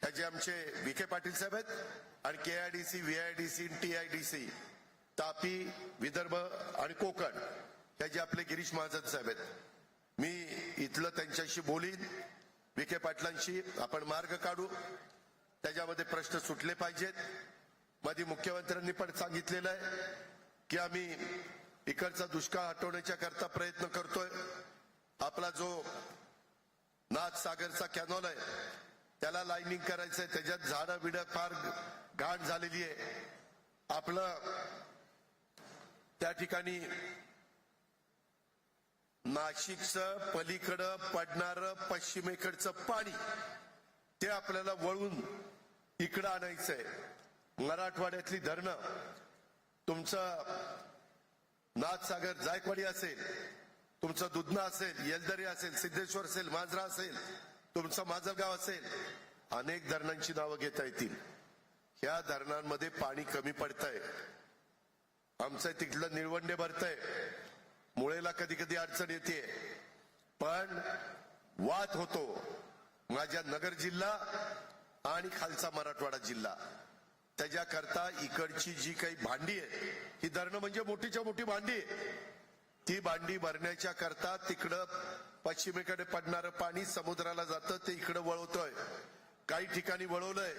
ह्याचे आमचे विखे पाटील साहेब आहेत. आणि KIDC VIDC TIDC Tapi Vidarbha आणि कोकण ह्याचे आपले गिरीश महाजन साहेब आहेत. मी इथलं त्यांच्याशी बोलीन, विखे पाटलांशी आपण मार्ग काढू, त्याच्यामध्ये प्रश्न सुटले पाहिजेत. मध्ये मुख्यमंत्र्यांनी पण सांगितलेलं आहे की आम्ही इकडचा दुष्काळ हटवण्याच्या करता प्रयत्न करतोय. आपला जो नाथसागरचा कॅनॉल आहे त्याला लाईनिंग करायचंय, त्याच्यात झाडं बिडं फार घाण झालेली आहे. आपलं त्या ठिकाणी नाशिकचं पलीकडं पडणारं पश्चिमेकडचं पाणी ते आपल्याला वळून इकडं आणायचंय. मराठवाड्यातली धरणं, तुमचं नाथसागर जायकवाडी असेल, तुमचं दुधना असेल, येलदरी असेल, सिद्धेश्वर असेल, मांजरा असेल, तुमचं माजलगाव असेल, अनेक धरणांची नावं घेता येतील. ह्या धरणांमध्ये पाणी कमी पडतंय. आमचं तिथलं निळवंडे भरतंय, मुळेला कधी कधी अडचण येते, पण वाद होतो माझ्या नगर जिल्हा आणि खालचा मराठवाडा जिल्हा. त्याच्याकरता इकडची जी काही भांडी आहे, ही धरणं म्हणजे मोठीच्या मोठी भांडी आहे, ती भांडी भरण्याच्या करता तिकडं पश्चिमेकडे पडणारं पाणी समुद्राला जातं, ते इकडं वळवतोय. काही ठिकाणी वळवलंय.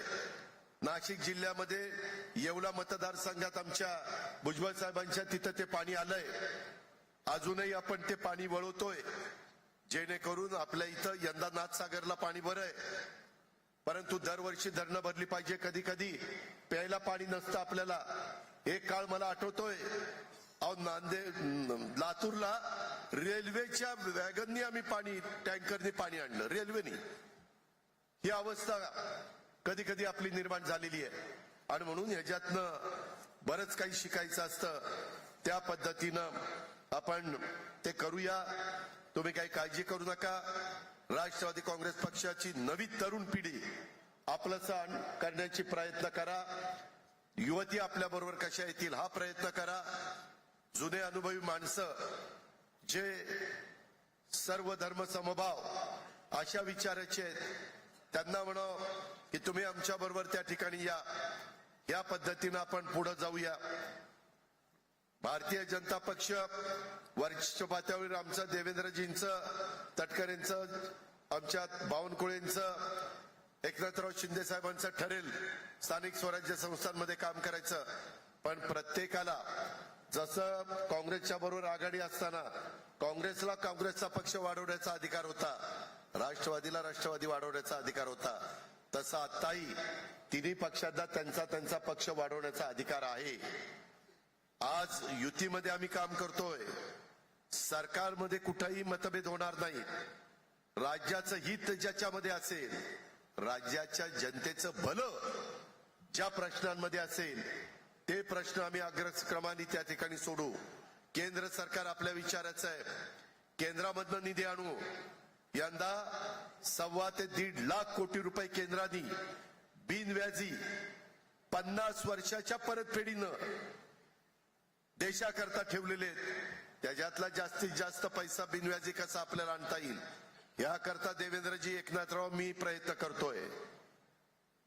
नाशिक जिल्ह्यामध्ये येवला मतदारसंघात आमच्या भुजबळ साहेबांच्या तिथं ते पाणी आलंय. अजूनही आपण ते पाणी वळवतोय, जेणेकरून आपल्या इथं यंदा नाथसागरला पाणी बरं आहे, परंतु दरवर्षी धरणं भरली पाहिजे. कधी कधी प्यायला पाणी नसतं आपल्याला. एक काळ मला आठवतोय, लातूरला रेल्वेच्या वॅगननी आम्ही पाणी, टँकरने पाणी आणलं, रेल्वेनी. ही अवस्था कधी कधी आपली निर्माण झालेली आहे. आणि म्हणून ह्याच्यातनं बरंच काही शिकायचं असतं. त्या पद्धतीनं आपण ते करूया. तुम्ही काही काळजी करू नका. राष्ट्रवादी काँग्रेस पक्षाची नवी तरुण पिढी आपलं करण्याची प्रयत्न करा. युवती आपल्या बरोबर कशा येतील हा प्रयत्न करा. जुने अनुभवी माणसं जे सर्व धर्म समभाव अशा विचाराचे आहेत, त्यांना म्हणाव की तुम्ही आमच्या बरोबर त्या ठिकाणी या. या पद्धतीनं आपण पुढे जाऊया. भारतीय जनता पक्ष वरिष्ठ पातळीवर आमचं देवेंद्रजींचं, तटकरेंचं, आमच्या बावनकुळेंचं, एकनाथराव शिंदे साहेबांचं ठरेल स्थानिक स्वराज्य संस्थांमध्ये काम करायचं. पण प्रत्येकाला जसं काँग्रेसच्या बरोबर आघाडी असताना काँग्रेसला काँग्रेसचा पक्ष वाढवण्याचा अधिकार होता, राष्ट्रवादीला राष्ट्रवादी वाढवण्याचा अधिकार होता, तसा आताही तिन्ही पक्षांना त्यांचा त्यांचा पक्ष वाढवण्याचा अधिकार आहे. आज युतीमध्ये आम्ही काम करतोय. सरकारमध्ये कुठेही मतभेद होणार नाही. राज्याचं हित ज्याच्यामध्ये असेल, राज्याच्या जनतेचं भलं ज्या प्रश्नांमध्ये असेल, ते प्रश्न आम्ही अग्रक्रमाने त्या ठिकाणी सोडू. केंद्र सरकार आपल्या विचाराचं आहे. केंद्रामधनं निधी आणू. यंदा 1.25 ते 1.5 लाख कोटी रुपये केंद्राने बिनव्याजी 50 वर्षाच्या परतफेडीनं देशाकरता ठेवलेले आहेत. त्याच्यातला जास्तीत जास्त पैसा बिनव्याजी कसा आपल्याला आणता येईल याकरता देवेंद्रजी, एकनाथराव, मी प्रयत्न करतोय.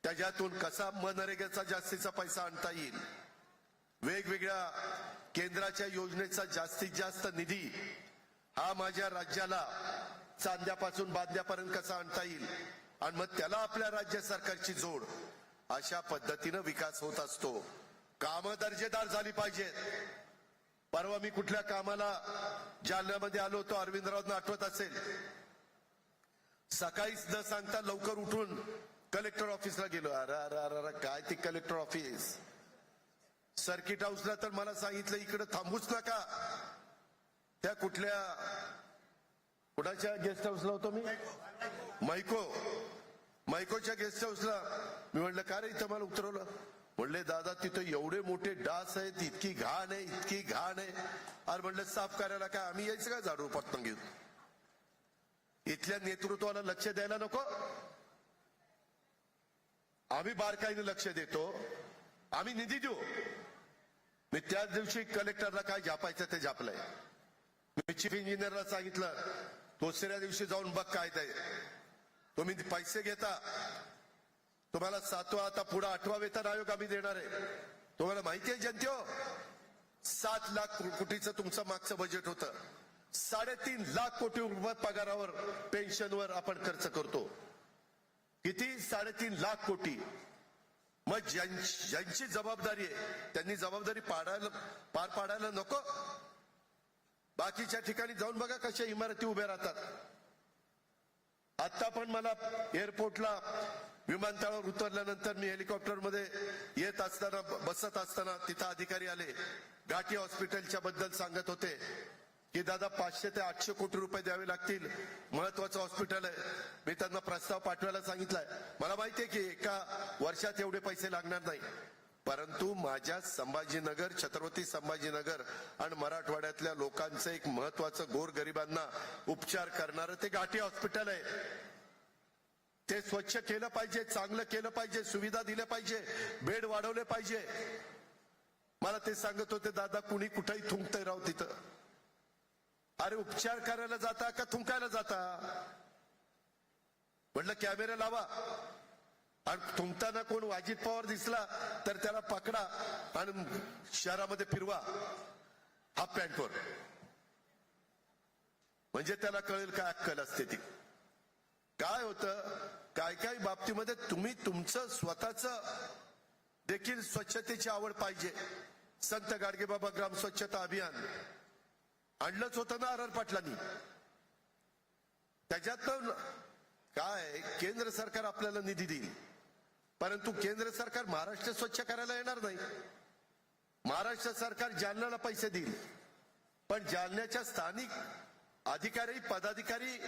त्याच्यातून कसा मनरेगाचा जास्तीचा पैसा आणता येईल, वेगवेगळ्या केंद्राच्या योजनेचा जास्तीत जास्त निधी हा माझ्या राज्याला चांद्यापासून बांध्यापर्यंत कसा आणता येईल, आणि मग त्याला आपल्या राज्य सरकारची जोड, अशा पद्धतीनं विकास होत असतो. कामं दर्जेदार झाली पाहिजेत. परवा मी कुठल्या कामाला जालन्यामध्ये आलो होतो, अरविंदरावांना आठवत असेल. सकाळीच न सांगता लवकर उठून कलेक्टर ऑफिसला गेलो. अरे काय ते कलेक्टर ऑफिस, सर्किट हाऊसला तर मला सांगितलं इकडे थांबूच नका. त्या कुठल्या कुणाच्या गेस्ट हाऊसला होतो मी? मैकोच्या गेस्ट हाऊसला. मी म्हणलं का रे इथं मला उतरवलं? म्हणले दादा तिथं एवढे मोठे डास आहेत, इतकी घाण आहे, इतकी घाण आहे. अरे म्हणलं साफ करायला काय आम्ही यायचं का झाडू पटकन घेऊन? इथल्या नेतृत्वाला लक्ष द्यायला नको? आम्ही बारकाईने लक्ष देतो, आम्ही निधी देऊ. मी त्याच दिवशी कलेक्टरला काय झापायचं ते झापलंय. मी चीफ इंजिनियरला सांगितलं दुसऱ्या दिवशी जाऊन बघ काय ते. तुम्ही पैसे घेता, तुम्हाला 7वा आता पुढे 8वा वेतन आयोग आम्ही देणार आहे. तुम्हाला माहिती आहे जनते हो, 7 लाख कोटीचं तुमचं मागचं बजेट होतं. 3.5 लाख कोटी रुपये पगारावर पेन्शनवर आपण खर्च करतो. किती? 3.5 लाख कोटी. मग ज्यांची जबाबदारी आहे त्यांनी जबाबदारी पार पाडायला नको? बाकीच्या ठिकाणी जाऊन बघा कशा इमारती उभ्या राहतात. आता पण मला एअरपोर्टला विमानतळावर उतरल्यानंतर मी हेलिकॉप्टर मध्ये येत असताना बसत असताना तिथं अधिकारी आले, घाटी हॉस्पिटलच्या बद्दल सांगत होते की दादा 500 ते 800 कोटी रुपये द्यावे लागतील, महत्वाचं हॉस्पिटल आहे. मी त्यांना प्रस्ताव पाठवायला सांगितलाय. मला माहितीये की एका वर्षात एवढे पैसे लागणार नाही, परंतु माझ्या संभाजीनगर, छत्रपती संभाजीनगर आणि मराठवाड्यातल्या लोकांचं एक महत्वाचं गोरगरिबांना उपचार करणारं ते घाटी हॉस्पिटल आहे. ते स्वच्छ केलं पाहिजे, चांगलं केलं पाहिजे, सुविधा दिल्या पाहिजे, बेड वाढवले पाहिजे. मला ते सांगत होते दादा कुणी कुठेही थुंकतंय राव तिथं. अरे उपचार करायला जाता का थुंकायला जाता? म्हटलं कॅमेरा लावा आणि थुंकताना कोण अजित पवार दिसला तर त्याला पकडा आणि शहरामध्ये फिरवा हाफ पॅन्टवर, म्हणजे त्याला कळेल काय अक्कल असते ती. काय होतं काय बाबतीमध्ये तुम्ही तुमचं स्वतःच देखील स्वच्छतेची आवड पाहिजे. संत गाडगेबाबा ग्राम स्वच्छता अभियान आणलंच होतं ना आर पाटलांनी. त्याच्यात काय केंद्र सरकार आपल्याला निधी देईल, परंतु केंद्र सरकार महाराष्ट्र स्वच्छ करायला येणार नाही. महाराष्ट्र सरकार जालन्याला पैसे देईल, पण जालन्याच्या स्थानिक अधिकारी, पदाधिकारी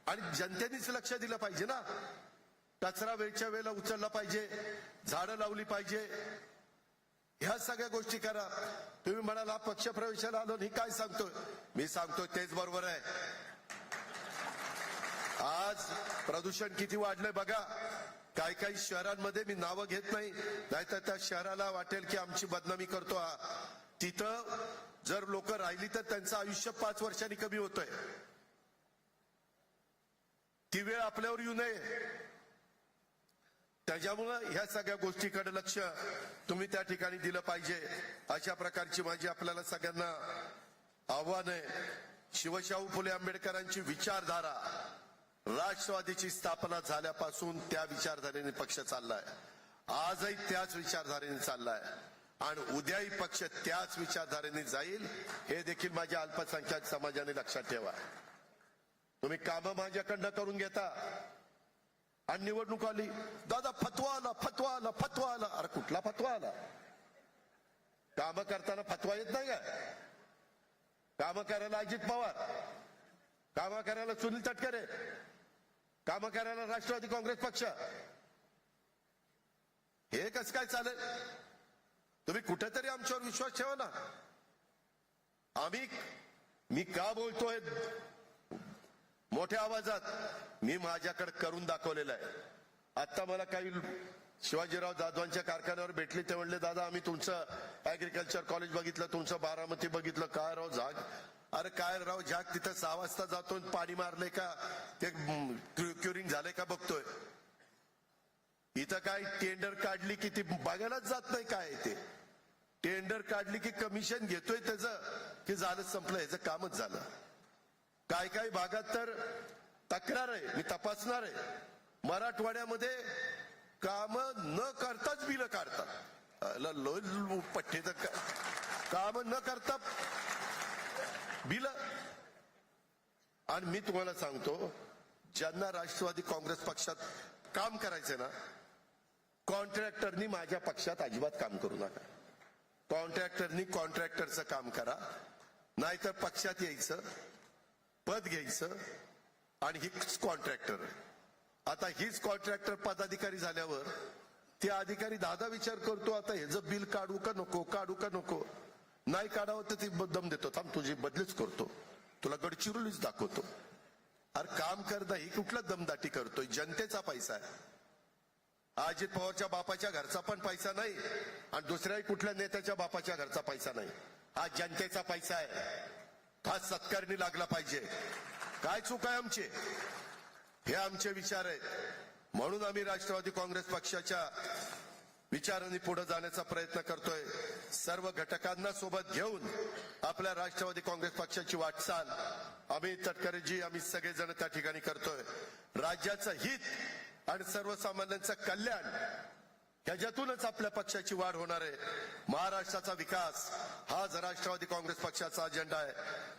आणि जनतेनेच लक्ष दिलं पाहिजे ना. कचरा वेळच्या वेळेला उचलला पाहिजे, झाडं लावली पाहिजे, ह्या सगळ्या गोष्टी करा. तुम्ही म्हणाला पक्ष प्रवेशाला आलो नाही, काय सांगतोय? मी सांगतोय तेच बरोबर आहे. आज प्रदूषण किती वाढलंय बघा. काही शहरांमध्ये मी नावं घेत नाही, नाहीतर त्या शहराला वाटेल की आमची बदनामी करतो हा. तिथं जर लोक राहिली तर त्यांचं आयुष्य 5 वर्षांनी कमी होतंय. ती वेळ आपल्यावर येऊ नये. त्याच्यामुळं ह्या सगळ्या गोष्टीकडे लक्ष तुम्ही त्या ठिकाणी दिलं पाहिजे. अशा प्रकारची माझी आपल्याला सगळ्यांना आव्हान आहे. शिवशाहू फुले आंबेडकरांची विचारधारा, राष्ट्रवादीची स्थापना झाल्यापासून त्या विचारधारेने पक्ष चाललाय. आजही त्याच विचारधारेने चाललाय आणि उद्याही पक्ष त्याच विचारधारेने जाईल, हे देखील माझ्या अल्पसंख्याक समाजाने लक्षात ठेवा. तुम्ही कामं माझ्याकडनं करून घेता आणि निवडणूक आली, दादा फतवा आला. अरे कुठला फतवा आला? काम करताना फतवा येत नाही का? काम करायला अजित पवार, काम करायला सुनील तटकरे, काम करायला राष्ट्रवादी काँग्रेस पक्ष. हे कसं काय चालेल? तुम्ही कुठेतरी आमच्यावर विश्वास ठेवा ना. मी का बोलतोय मोठ्या आवाजात? मी माझ्याकडे करून दाखवलेलं आहे. आता मला काही शिवाजीराव जाधवांच्या कारखान्यावर भेटले, ते म्हणले दादा आम्ही तुमचं ऍग्रिकल्चर कॉलेज बघितलं, तुमचं बारामती बघितलं. काय राव झाग? अरे काय राव झाग, तिथं 6 वाजता जातो, पाणी मारले का ते क्युरिंग झाले का बघतोय. इथं काय टेंडर काढली की ती बघायलाच जात नाही. काय ते टेंडर काढली की कमिशन घेतोय त्याचं की झालं, संपलं, ह्याचं कामच झालं. काय भागात तर तक्रार आहे, मी तपासणार आहे. मराठवाड्यामध्ये काम न करताच बिल काढतात. पट्टे काम न करता बिल. आणि मी तुम्हाला सांगतो, ज्यांना राष्ट्रवादी काँग्रेस पक्षात काम करायचंय ना, कॉन्ट्रॅक्टरनी माझ्या पक्षात अजिबात काम करू नका. कॉन्ट्रॅक्टरनी कॉन्ट्रॅक्टरचं काम करा, नाहीतर पक्षात यायचं, पद घ्यायचं, आणि हीच कॉन्ट्रॅक्टर. आता हीच कॉन्ट्रॅक्टर पदाधिकारी झाल्यावर ते अधिकारी दादा विचार करतो, आता ह्याचं बिल काढू का नको, काढू का नको. नाही काढावं तर ती दम देतो, थांब तुझी बदलीच करतो, तुला गडचिरोलीच दाखवतो. अरे काम करता ही कुठला दमदाटी करतोय, जनतेचा पैसा आहे. अजित पवारच्या बापाच्या घरचा पण पैसा नाही आणि दुसऱ्याही कुठल्या नेत्याच्या बापाच्या घरचा पैसा नाही. हा जनतेचा पैसा आहे. हा सत्कारणी लागला पाहिजे. काय चूक आहे आमची, हे आमचे विचार आहेत. म्हणून आम्ही राष्ट्रवादी काँग्रेस पक्षाच्या विचारांनी पुढे जाण्याचा प्रयत्न करतोय. सर्व घटकांना सोबत घेऊन आपल्या राष्ट्रवादी काँग्रेस पक्षाची वाटचाल आम्ही तटकरेजी आम्ही सगळेजण त्या ठिकाणी करतोय. राज्याचं हित आणि सर्वसामान्यांचं कल्याण ह्याच्यातूनच आपल्या पक्षाची वाढ होणार आहे. महाराष्ट्राचा विकास हाच राष्ट्रवादी काँग्रेस पक्षाचा अजेंडा आहे.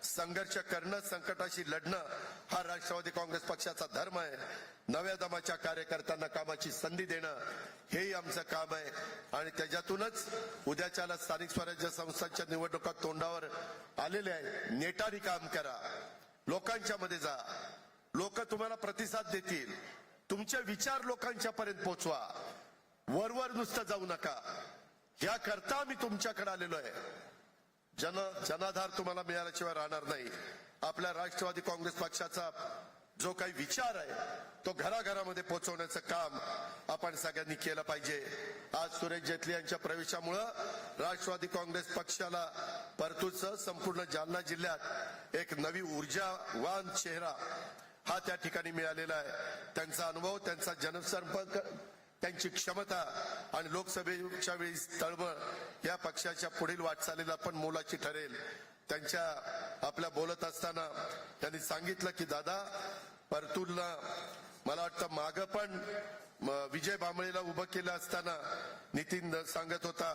संघर्ष करणं, संकटाशी लढणं हा राष्ट्रवादी काँग्रेस पक्षाचा धर्म आहे. नव्या दमाच्या कार्यकर्त्यांना कामाची संधी देणं हेही आमचं काम आहे. आणि त्याच्यातूनच उद्याच्याला स्थानिक स्वराज्य संस्थांच्या निवडणुका तोंडावर आलेल्या आहेत. नेटाने काम करा, लोकांच्या मध्ये जा, लोक तुम्हाला प्रतिसाद देतील. तुमचे विचार लोकांच्या पर्यंत पोहोचवा, वरवर नुसतं जाऊ नका. या करता आम्ही तुमच्याकडे आलेलो आहे. जनाधार तुम्हाला मिळाल्याशिवाय राहणार नाही. आपल्या राष्ट्रवादी काँग्रेस पक्षाचा जो काही विचार आहे तो घराघरामध्ये पोहोचवण्याचं काम आपण सगळ्यांनी केलं पाहिजे. आज सुरेश जेटली यांच्या प्रवेशामुळं राष्ट्रवादी काँग्रेस पक्षाला परतूरसह संपूर्ण जालना जिल्ह्यात एक नवी ऊर्जावान चेहरा हा त्या ठिकाणी मिळालेला आहे. त्यांचा अनुभव, त्यांचा जनसंपर्क, त्यांची क्षमता आणि लोकसभेच्या वेळी तळमळ या पक्षाच्या पुढील वाटचालीला पण मोलाची ठरेल. त्यांच्या आपल्या बोलत असताना त्यांनी सांगितलं की दादा परतूरला मला वाटतं माग पण विजय भांबळेला उभं केलं असताना नितीन सांगत होता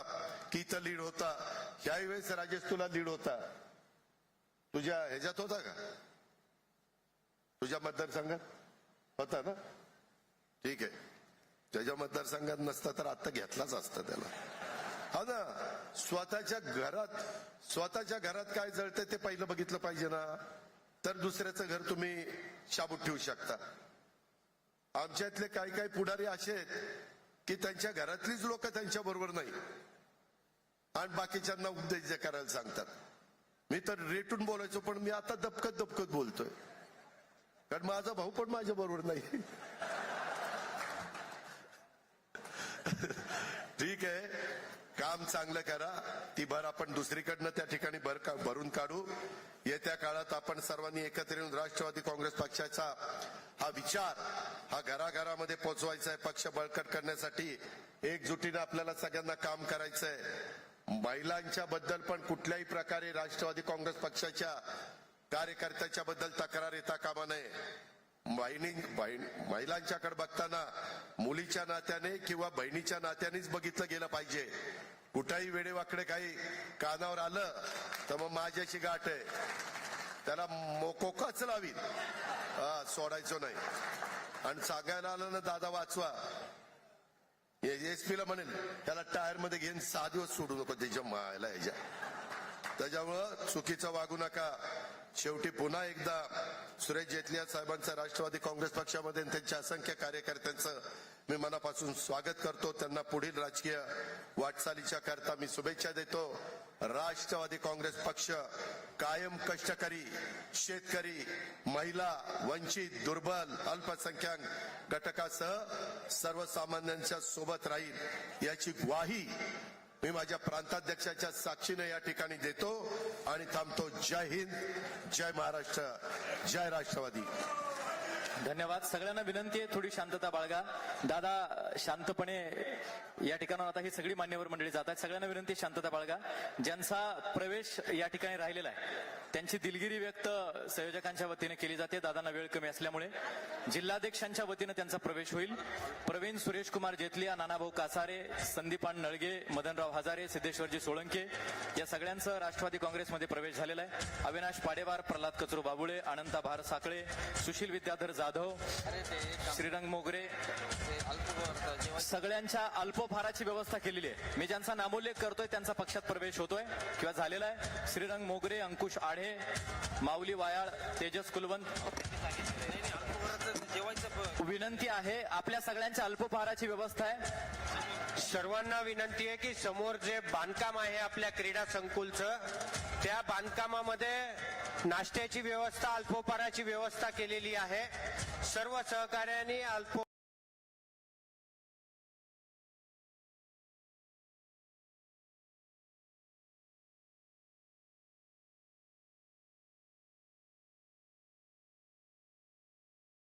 की इथं लीड होता. ह्याही वेळेस राजेश तुला लीड होता, तुझ्या ह्याच्यात होता का, तुझ्या मतदारसंघात होता ना? ठीक आहे, त्याच्या मतदारसंघात नसता तर आता घेतलाच असता त्याला. हा ना, स्वतःच्या घरात काय जळते ते पहिलं बघितलं पाहिजे ना, तर दुसऱ्याचं घर तुम्ही शाबूत ठेवू शकता. आमच्यातले काही काही पुढारी असे आहेत की त्यांच्या घरातलीच लोक त्यांच्या बरोबर नाही आणि बाकीच्यांना उपदेश करायला सांगतात. मी तर रेटून बोलायचो, पण मी आता दबकत बोलतोय, कारण माझा भाऊ पण माझ्या बरोबर नाही. ठीक आहे, काम चांगलं करा, ती भर आपण दुसरीकडनं त्या ठिकाणी भरून काढू. येत्या काळात आपण सर्वांनी एकत्र येऊन राष्ट्रवादी काँग्रेस पक्षाचा हा विचार हा घराघरामध्ये पोहोचवायचा आहे. पक्ष बळकट करण्यासाठी एकजुटीने आपल्याला सगळ्यांना काम करायचंय. महिलांच्या बद्दल पण कुठल्याही प्रकारे राष्ट्रवादी काँग्रेस पक्षाच्या कार्यकर्त्याच्या बद्दल तक्रार येता कामा नये. महिलांच्याकडे बघताना मुलीच्या नात्याने किंवा बहिणीच्या नात्यानेच बघितलं गेलं पाहिजे. कुठेही वेडेवाकडे काही कानावर आलं तर मग माझ्याशी गाठ आहे, त्याला मोकोकाच लावीन, सोडायचो नाही. आणि सांगायला आलं ना दादा वाचवा, एसपीला म्हणेल त्याला टायर मध्ये घेऊन 6 दिवस सोडू नको त्याच्या मायला ह्याच्या. त्याच्यामुळं चुकीचं वागू नका. शेवटी पुन्हा एकदा सुरेश जेटली साहेबांचं राष्ट्रवादी काँग्रेस पक्षामध्ये त्यांच्या असंख्य कार्यकर्त्यांचं मी मनापासून स्वागत करतो. त्यांना पुढील राजकीय वाटचालीच्या करता मी शुभेच्छा देतो. राष्ट्रवादी काँग्रेस पक्ष कायम कष्टकरी, शेतकरी, महिला, वंचित, दुर्बल, अल्पसंख्याक घटकासह सर्वसामान्यांच्या सोबत राहील याची ग्वाही मी माझ्या प्रांताध्यक्षाच्या साक्षीने या ठिकाणी देतो आणि थांबतो. जय हिंद, जय महाराष्ट्र, जय राष्ट्रवादी. धन्यवाद. सगळ्यांना विनंती आहे थोडी शांतता बाळगा. दादा शांतपणे या ठिकाणावर आता ही सगळी मान्यवर मंडळी जात आहेत. सगळ्यांना विनंती आहे शांतता बाळगा. ज्यांचा प्रवेश या ठिकाणी राहिलेला आहे त्यांची दिलगिरी व्यक्त संयोजकांच्या वतीने केली जाते. दादांना वेळ कमी असल्यामुळे जिल्हाध्यक्षांच्या वतीने त्यांचा प्रवेश होईल. प्रवीण सुरेश कुमार जेतलिया, नानाभाऊ कासारे, संदीपान नळगे, मदनराव हजारे, सिद्धेश्वरजी सोळंके या सगळ्यांचा राष्ट्रवादी काँग्रेसमध्ये प्रवेश झालेला आहे. अविनाश पाडेवार, प्रल्हाद कचरू बाबुळे, अनंता भार साखळे, सुशील विद्याधर जाधव, श्रीरंग मोगरे सगळ्यांच्या अल्पभाराची व्यवस्था केलेली आहे. मी ज्यांचा नामोल्लेख करतोय त्यांचा पक्षात प्रवेश होतोय किंवा झालेला आहे. श्रीरंग मोगरे, अंकुश आढे, आहे माऊली वायाळ, तेजस कुलवंत. विनंती आहे, आपल्या सगळ्यांच्या अल्पोपहाराची व्यवस्था आहे. सर्वांना विनंती आहे की समोर जे बांधकाम आहे आपल्या क्रीडा संकुलचं, त्या बांधकामामध्ये नाश्त्याची व्यवस्था, अल्पोपहाराची व्यवस्था केलेली आहे. सर्व सहकार्यांनी